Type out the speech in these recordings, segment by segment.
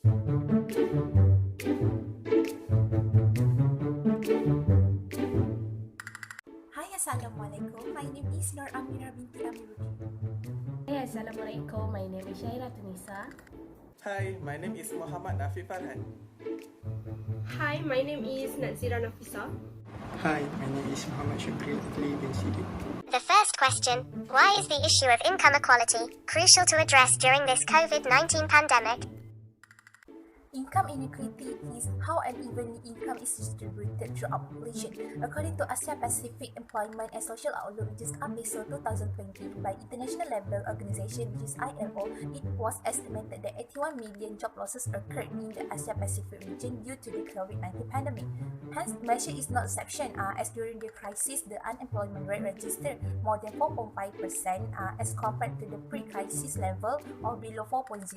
Hi, Assalamualaikum. My name is Nur Amira binti Amiruddin. Hey, Assalamualaikum. My name is Syaira Tunisa. Hi, my name is Muhammad Nafi Farhan. Hi, my name is Nazira Nafisa. Hi, my name is Muhammad Shukri Ali bin Sidi. The first question, why is the issue of income equality crucial to address during this COVID-19 pandemic? Income inequality is how unevenly income is distributed throughout population. According to Asia Pacific Employment and Social Outlook, which is APESO 2020 by International Labour Organization, which is ILO, it was estimated that 81 million job losses occurred in the Asia Pacific region due to the COVID-19 pandemic. Hence, the measure is not exception as during the crisis, the unemployment rate registered more than 4.5% as compared to the pre-crisis level or below 4.0%.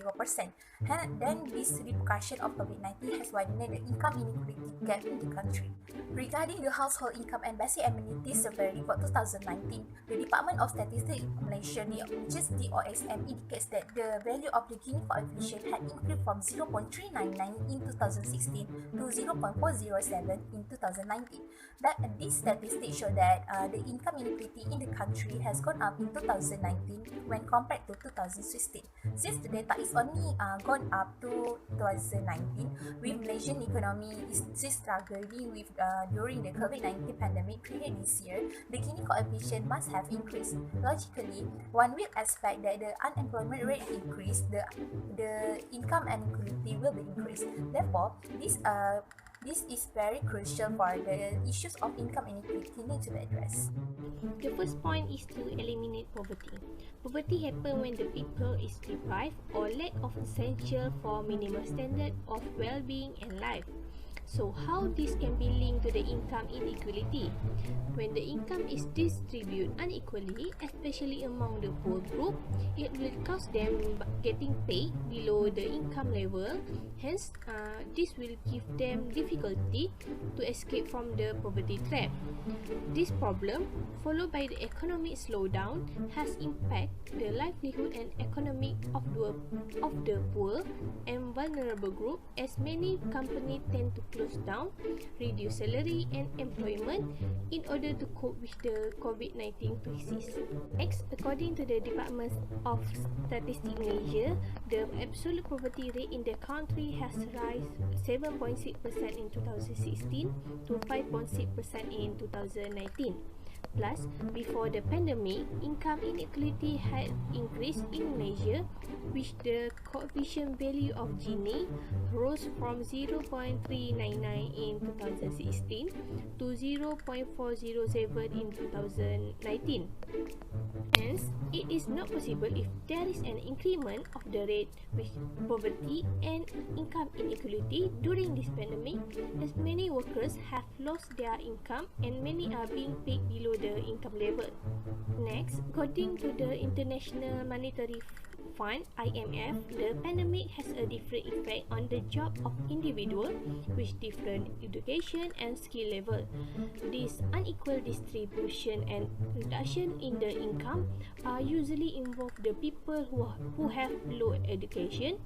Then this repercussion of COVID-19 has widened the income inequality gap in the country. Regarding the household income and basic amenities survey report 2019, the Department of Statistics Malaysia, which is DOSM, indicates that the value of the Gini coefficient had increased from 0.399 in 2016 to 0.407 in 2019. These statistics show that the income inequality in the country has gone up in 2019 when compared to 2016. Since the data is only gone up to 2019, with Malaysian economy is still struggling with during the COVID-19 pandemic period this year, the Gini coefficient must have increased. Logically, one will expect that the unemployment rate increase, the income inequality will be increased. Therefore, this is very crucial for the issues of income inequality need to be addressed. The first point is to eliminate poverty. Poverty happens when the people is deprived or lack of essential for minimum standard of well-being and life. So how this can be linked to the income inequality? When the income is distributed unequally, especially among the poor group, it will cause them getting paid below the income level. Hence, this will give them difficulty to escape from the poverty trap. This problem, followed by the economic slowdown, has impacted the livelihood and economic of the poor and vulnerable group, as many companies tend to close down, reduce salary and employment in order to cope with the COVID-19 crisis. Next, according to the Department of Statistics Malaysia, the absolute poverty rate in the country has risen 7.6% in 2016 to 5.6% in 2019. Plus, before the pandemic, income inequality had increased in Malaysia, which the coefficient value of Gini rose from 0.399 in 2016 to 0.407 in 2019. Hence, it is not possible if there is an increment of the rate with poverty and income inequality during this pandemic, as many workers have lost their income and many are being paid below the income level. Next, according to the International Monetary Fund (IMF), the pandemic has a different effect on the job of individual with different education and skill level. This unequal distribution and reduction in the income are usually involve the people who have low education,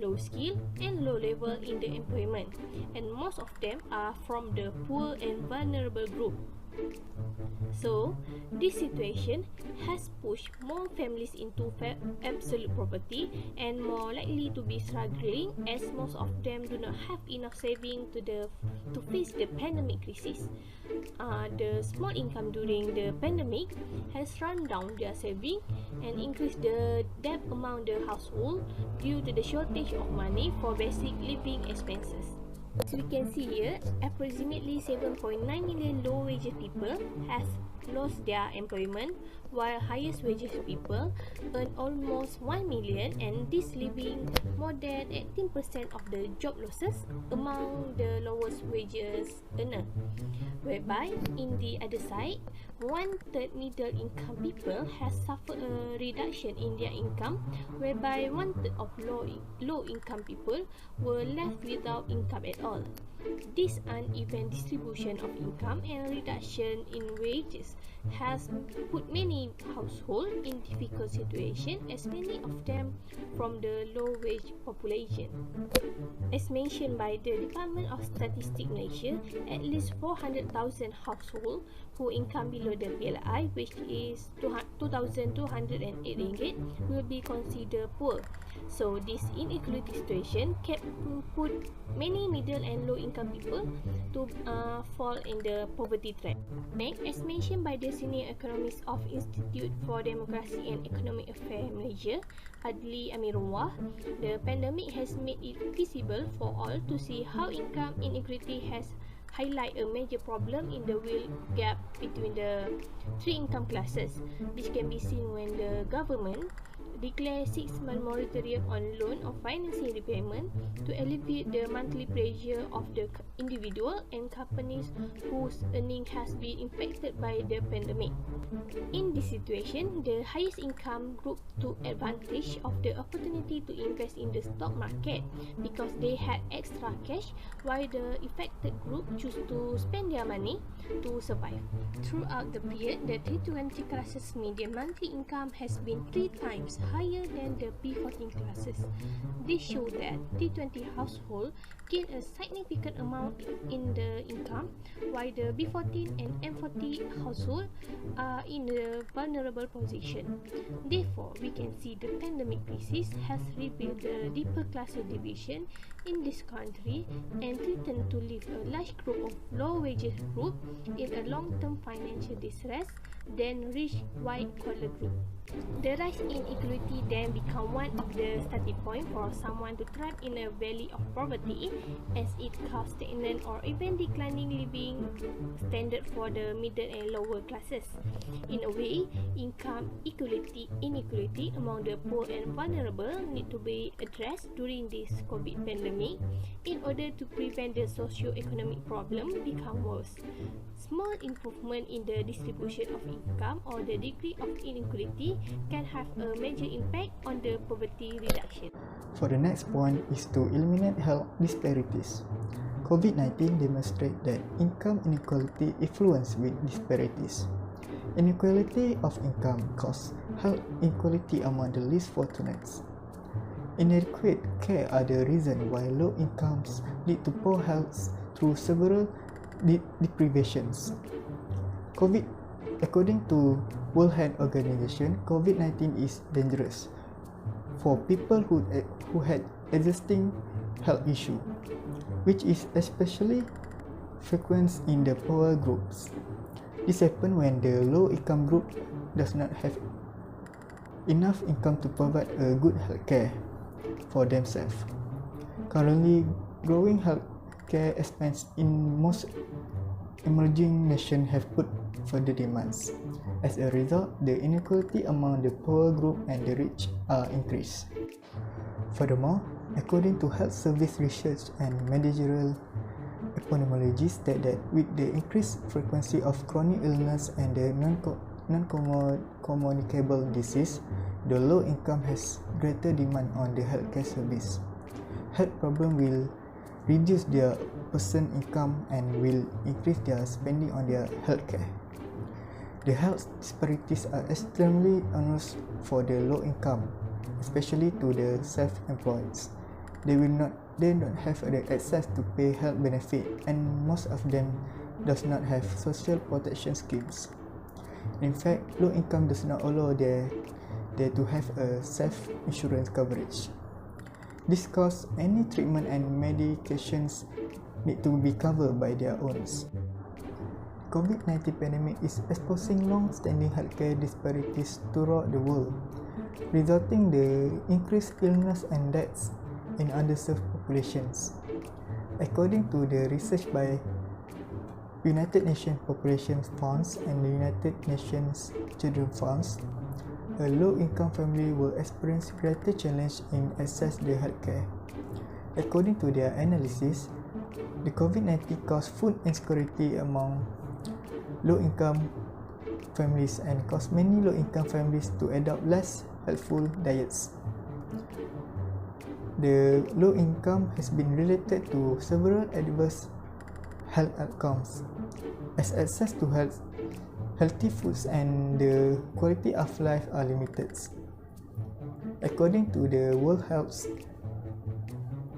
low skill, and low level in the employment, and most of them are from the poor and vulnerable group. So, this situation has pushed more families into absolute poverty and more likely to be struggling, as most of them do not have enough saving to face the pandemic crisis. The small income during the pandemic has run down their saving and increased the debt among the household due to the shortage of money for basic living expenses. As we can see here, approximately 7.9 million low-wage people has lost their employment, while highest wages people earn almost 1 million, and this leaving more than 18% of the job losses among the lowest wages earner. Whereby, in the other side, 1/3 middle income people has suffered a reduction in their income, whereby 1/3 of low income people were left without income at all. This uneven distribution of income and reduction in wages has put many households in difficult situation, as many of them from the low-wage population. As mentioned by the Department of Statistics Malaysia, at least 400,000 households who income below the PLI, which is RM2,208, will be considered poor. So this inequality situation can put many middle and low income people to fall in the poverty trap. Next, as mentioned by the senior economist of Institute for Democracy and Economic Affairs Malaysia, Adli Amirullah, the pandemic has made it visible for all to see how income inequality has highlight a major problem in the wealth gap between the three income classes. This can be seen when the government declare 6-month moratorium on loan or financing repayment to alleviate the monthly pressure of the individual and companies whose earning has been impacted by the pandemic. In this situation, the highest income group took advantage of the opportunity to invest in the stock market because they had extra cash, while the affected group choose to spend their money to survive. Throughout the period, the T20 classes median monthly income has been 3 times higher than the P14 classes. This shows that T20 household gain a significant amount in the income, while the B14 and M40 household are in a vulnerable position. Therefore, we can see the pandemic crisis has revealed the deeper class division in this country and threatened to leave a large group of low wages group in a long-term financial distress than rich white-collar group. The rise in inequality then become one of the starting point for someone to thrive in a valley of poverty, as it caused stagnant or even declining living standard for the middle and lower classes. In a way, income inequality among the poor and vulnerable need to be addressed during this COVID pandemic in order to prevent the socio-economic problem become worse. Small improvement in the distribution of income or the degree of inequality can have a major impact on the poverty reduction. For the next point is to eliminate health disparities. COVID-19 demonstrates that income inequality influences with disparities. Inequality of income causes health inequality among the least fortunate. Inadequate care are the reason why low incomes lead to poor health through several deprivations. According to World Health Organization, COVID-19 is dangerous for people who had existing health issue, which is especially frequent in the poor groups. This happens when the low income group does not have enough income to provide a good health care for themselves. Currently, growing health care expense in most emerging nations have put further demands. As a result, the inequality among the poor group and the rich are increased. Furthermore, according to health service research and managerial epidemiology state that with the increased frequency of chronic illness and the non-communicable disease, the low income has greater demand on the healthcare service. Health problem will reduce their person income and will increase their spending on their healthcare. The health disparities are extremely onerous for the low income, especially to the self-employed. They don't have the access to pay health benefit, and most of them does not have social protection schemes. In fact, low income does not allow them to have a self-insurance coverage. This causes any treatment and medications need to be covered by their own. COVID-19 pandemic is exposing long-standing healthcare disparities throughout the world, resulting in the increased illness and deaths in underserved populations. According to the research by United Nations Population Funds and the United Nations Children Funds, a low-income family will experience greater challenge in access to healthcare. According to their analysis, the COVID-19 caused food insecurity among low-income families and caused many low-income families to adopt less healthful diets. the low income has been related to several adverse health outcomes, as access to healthy foods and the quality of life are limited. According to the World Health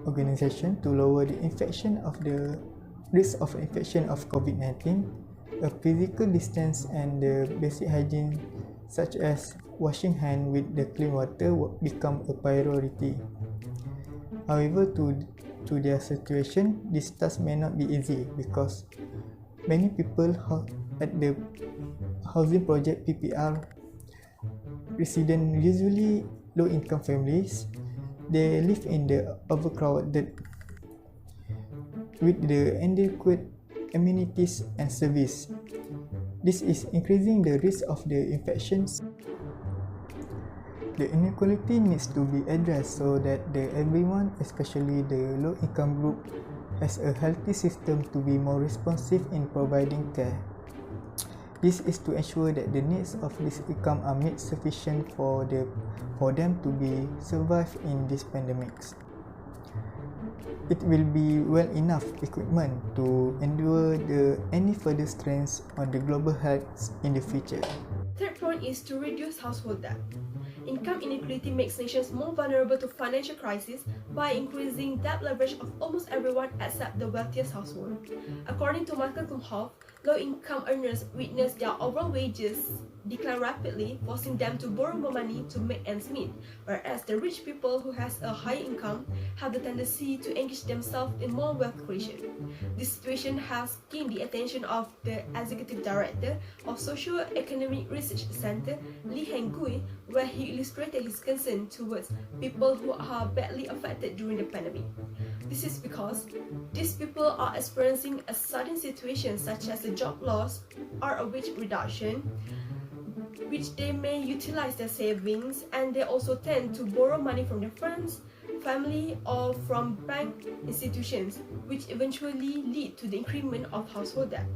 Organization, to lower the risk of infection of COVID-19, a physical distance and the basic hygiene such as washing hands with the clean water will become a priority. However, to their situation, this task may not be easy because many people at the housing project PPR resident, usually low-income families, they live in the overcrowded with the inadequate amenities and service. This is increasing the risk of the infections. The inequality needs to be addressed so that everyone, especially the low-income group, has a healthy system to be more responsive in providing care. This is to ensure that the needs of this income are made sufficient for them to be survive in this pandemics. It will be well enough equipment to endure any further strains on the global health in the future. Third point is to reduce household debt. Income inequality makes nations more vulnerable to financial crisis by increasing debt leverage of almost everyone except the wealthiest household. According to Michael Kumhoff, low-income earners witness their overall wages decline rapidly, forcing them to borrow more money to make ends meet, whereas the rich people who has a high income have the tendency to engage themselves in more wealth creation. This situation has gained the attention of the Executive Director of Socio-Economic Research Center, Lee Heng-gui, where he illustrated his concern towards people who are badly affected during the pandemic. This is because these people are experiencing a sudden situation such as a job loss or a wage reduction, which they may utilize their savings, and they also tend to borrow money from their friends, family, or from bank institutions, which eventually lead to the increment of household debt.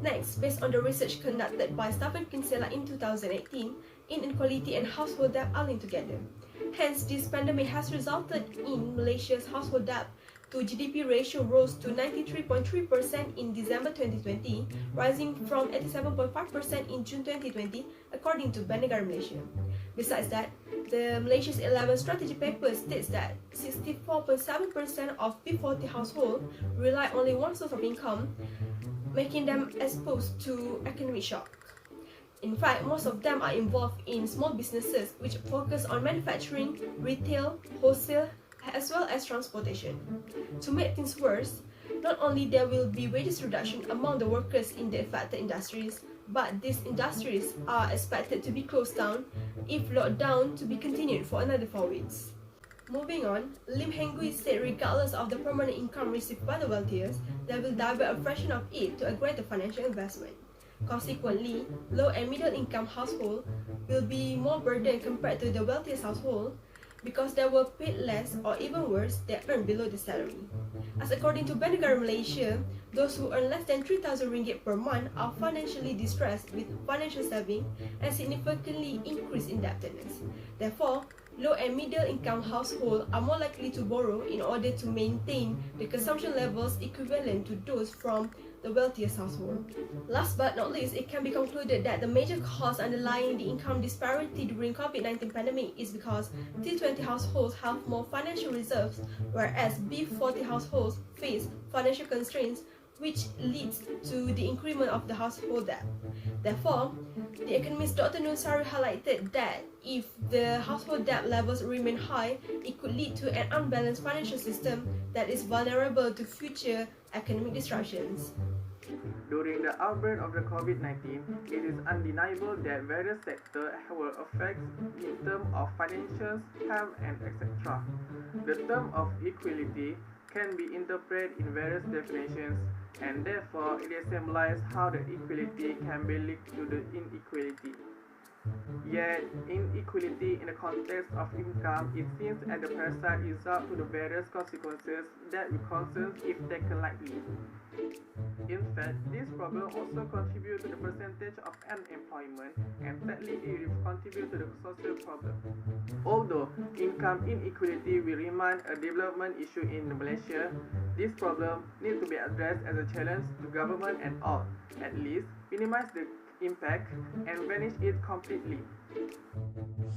Next, based on the research conducted by Stephen Kinsella in 2018, inequality and household debt are linked together. Hence, this pandemic has resulted in Malaysia's household debt to GDP ratio rose to 93.3% in December 2020, rising from 87.5% in June 2020, according to Bank Negara Malaysia. Besides that, the Malaysia's 11 strategy paper states that 64.7% of P40 households rely only one source of income, making them exposed to economic shock. In fact, most of them are involved in small businesses which focus on manufacturing, retail, wholesale, as well as transportation. To make things worse, not only there will be wages reduction among the workers in the affected industries, but these industries are expected to be closed down if lockdown to be continued for another 4 weeks. Moving on, Lim Heng-gui said regardless of the permanent income received by the wealthiest, they will divert a fraction of it to a greater financial investment. Consequently, low and middle income households will be more burdened compared to the wealthiest household because they were paid less, or even worse, they earn below the salary. As according to Bank Negara Malaysia, those who earn less than 3,000 ringgit per month are financially distressed with financial saving and significantly increased indebtedness. Therefore, low and middle income households are more likely to borrow in order to maintain the consumption levels equivalent to those from the wealthiest household. Last but not least, it can be concluded that the major cause underlying the income disparity during COVID-19 pandemic is because T20 households have more financial reserves, whereas B40 households face financial constraints, which leads to the increment of the household debt. Therefore, the economist Dr. Nusari highlighted that if the household debt levels remain high, it could lead to an unbalanced financial system that is vulnerable to future economic disruptions. During the outbreak of the COVID-19, it is undeniable that various sectors were affected in terms of financials, health, and etc. The term of equality can be interpreted in various definitions, and therefore it symbolizes how the equality can be linked to the inequality. Yet, inequality in the context of income is seen as the parasite result to the various consequences that will concern if taken lightly. In fact, this problem also contributes to the percentage of unemployment and sadly it will contribute to the social problem. Although income inequality will remain a development issue in Malaysia, this problem needs to be addressed as a challenge to government and all, at least minimize the impact and banish it completely.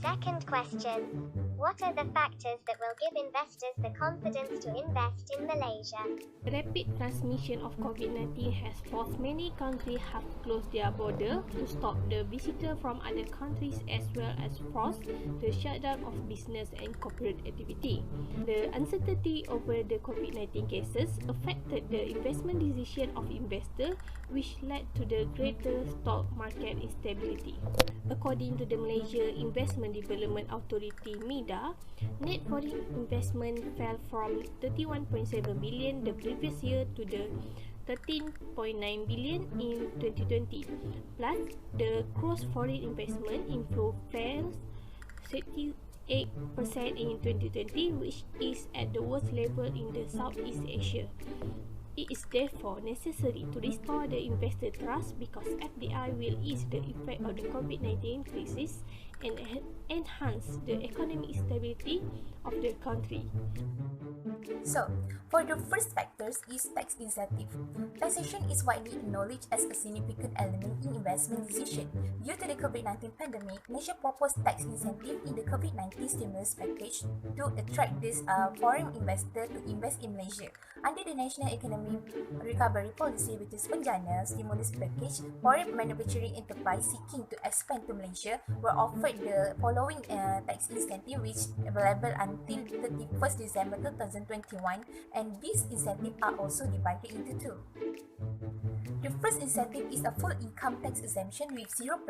Second question. What are the factors that will give investors the confidence to invest in Malaysia? The rapid transmission of COVID-19 has forced many countries have closed their border to stop the visitor from other countries as well as forced the shutdown of business and corporate activity. The uncertainty over the COVID-19 cases affected the investment decision of investors, which led to the greater stock market instability. According to the Malaysia Investment Development Authority (MIDA), net foreign investment fell from 31.7 billion the previous year to the 13.9 billion in 2020. Plus, the gross foreign investment inflow fell 38% in 2020, which is at the worst level in the Southeast Asia. It is therefore necessary to restore the investor trust because FDI will ease the effect of the COVID-19 crisis and enhance the economic stability of the country. So, for the first factors is tax incentive. Taxation is widely acknowledged as a significant element in investment decision. Due to the COVID-19 pandemic, Malaysia proposed tax incentive in the COVID-19 stimulus package to attract this foreign investor to invest in Malaysia. Under the National Economic Recovery Policy, which is Penjana stimulus package, foreign manufacturing enterprise seeking to expand to Malaysia were offered the following tax incentive, which available until 31st December 2021, and these incentives are also divided into two. The first incentive is a full income tax exemption with 0%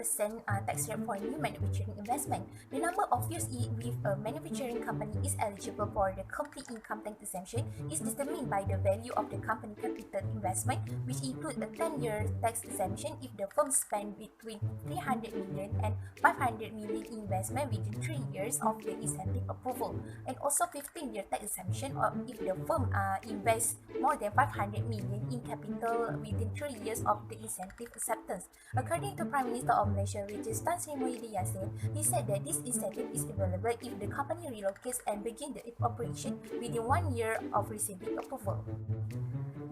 tax rate for new manufacturing investment. The number of years with a manufacturing company is eligible for the complete income tax exemption is determined by the value of the company capital investment, which includes a 10-year tax exemption if the firm spend between 300 million and 500 million in investment within 3 years of the incentive approval, and also 15-year tax exemption if the firm invests more than 500 million in capital within 3 years of the incentive acceptance. According to Prime Minister of Malaysia, which is Tan Sri Muhyiddin Yassin, he said that this incentive is available if the company relocates and begin the operation within 1 year of receiving approval.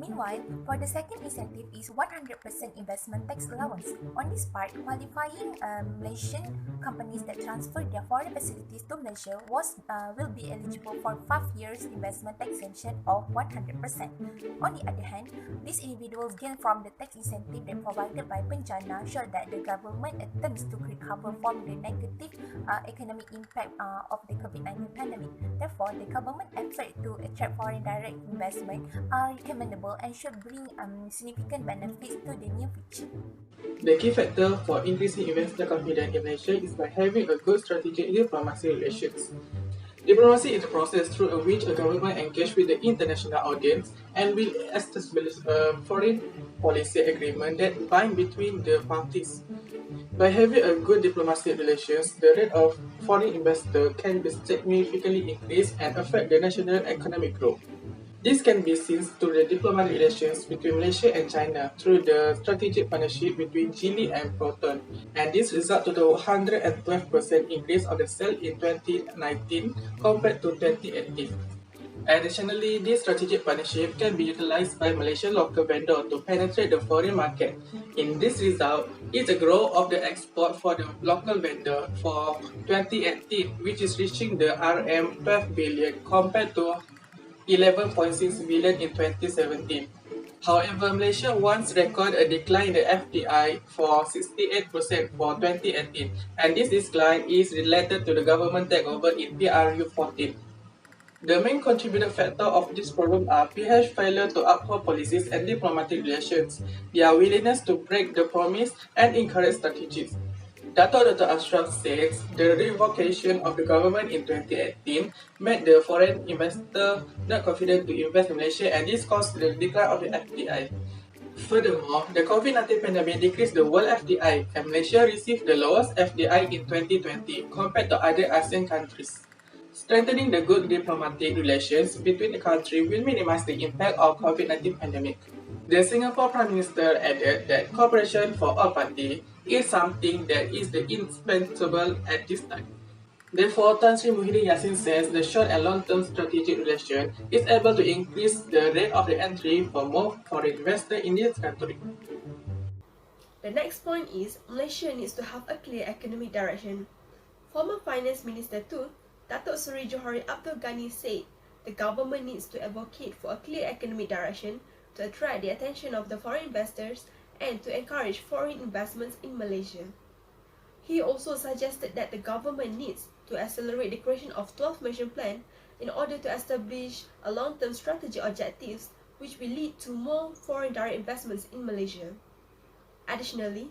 Meanwhile, for the second incentive is 100% investment tax allowance. On this part, qualifying Malaysian companies that transfer their foreign facilities to Malaysia will be eligible for 5 years investment tax exemption of 100%. On the other hand, these individuals gain from the tax incentive that provided by Penjana show that the government attempts to recover from the negative economic impact of the COVID-19 pandemic. Therefore, the government effort to attract foreign direct investment are recommendable and should bring significant benefits to the near future. The key factor for increasing investor confidence in Malaysia is by having a good strategic diplomacy relations. Diplomacy is a process through which a government engages with the international audience and will establish a foreign policy agreement that binds between the parties. By having a good diplomacy relations, the rate of foreign investor can be significantly increased and affect the national economic growth. This can be seen through the diplomatic relations between Malaysia and China through the strategic partnership between Geely and Proton, and this results to the 112% increase of the sale in 2019 compared to 2018. Additionally, this strategic partnership can be utilized by Malaysian local vendors to penetrate the foreign market. In this result, is a growth of the export for the local vendor for 2018, which is reaching the RM12 billion compared to 11.6 billion in 2017. However, Malaysia once recorded a decline in the FDI for 68% for 2018, and this decline is related to the government takeover in PRU14. The main contributing factor of this problem are PH failure to uphold policies and diplomatic relations, their willingness to break the promise and encourage strategies. Dr. Ashraf says the revocation of the government in 2018 made the foreign investor not confident to invest in Malaysia, and this caused the decline of the FDI. Furthermore, the COVID-19 pandemic decreased the world FDI, and Malaysia received the lowest FDI in 2020 compared to other ASEAN countries. Strengthening the good diplomatic relations between the countries will minimize the impact of COVID-19 pandemic. The Singapore Prime Minister added that cooperation for all parties is something that is indispensable at this time. Therefore, Tan Sri Muhyiddin Yassin says the short and long-term strategic relation is able to increase the rate of the entry for more foreign investors in this country. The next point is Malaysia needs to have a clear economic direction. Former Finance Minister Tun, Datuk Seri Johari Abdul Ghani said the government needs to advocate for a clear economic direction to attract the attention of the foreign investors and to encourage foreign investments in Malaysia. He also suggested that the government needs to accelerate the creation of 12 Malaysian Plan in order to establish a long-term strategic objectives which will lead to more foreign direct investments in Malaysia. Additionally,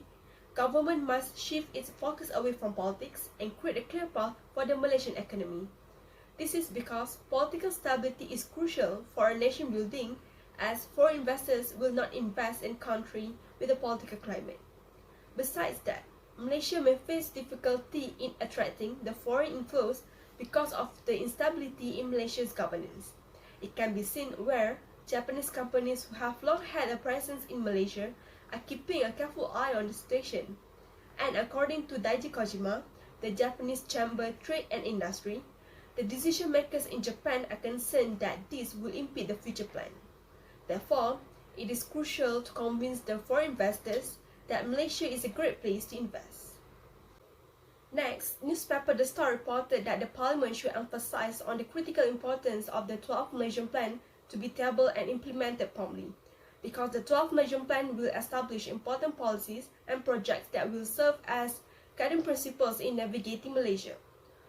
government must shift its focus away from politics and create a clear path for the Malaysian economy. This is because political stability is crucial for a nation building, as foreign investors will not invest in country with a political climate. Besides that, Malaysia may face difficulty in attracting the foreign inflows because of the instability in Malaysia's governance. It can be seen where Japanese companies who have long had a presence in Malaysia are keeping a careful eye on the situation. And according to Daiji Kojima, the Japanese Chamber Trade and Industry, the decision makers in Japan are concerned that this will impede the future plan. Therefore, it is crucial to convince the foreign investors that Malaysia is a great place to invest. Next, newspaper The Star reported that the Parliament should emphasize on the critical importance of the 12th Malaysian Plan to be tabled and implemented promptly, because the 12th Malaysian Plan will establish important policies and projects that will serve as guiding principles in navigating Malaysia.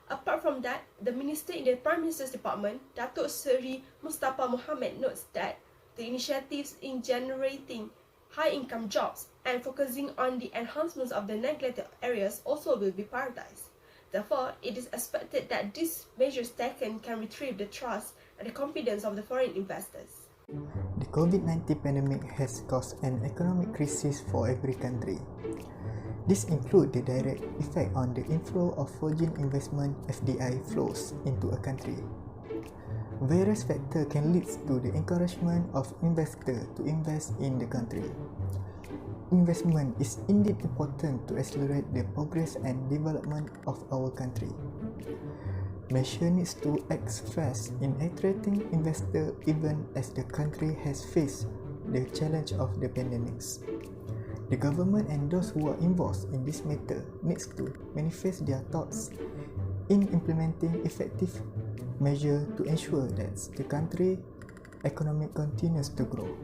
Apart from that, the Minister in the Prime Minister's Department, Datuk Seri Mustafa Mohamed, notes that the initiatives in generating high-income jobs and focusing on the enhancements of the neglected areas also will be prioritized. Therefore, it is expected that these measures taken can retrieve the trust and the confidence of the foreign investors. The COVID-19 pandemic has caused an economic crisis for every country. This includes the direct effect on the inflow of foreign investment (FDI) flows into a country. Various factors can lead to the encouragement of investors to invest in the country. Investment is indeed important to accelerate the progress and development of our country. Malaysia needs to act fast in attracting investors even as the country has faced the challenge of the pandemics. The government and those who are involved in this matter needs to manifest their thoughts in implementing effective measures to ensure that the country economy continues to grow.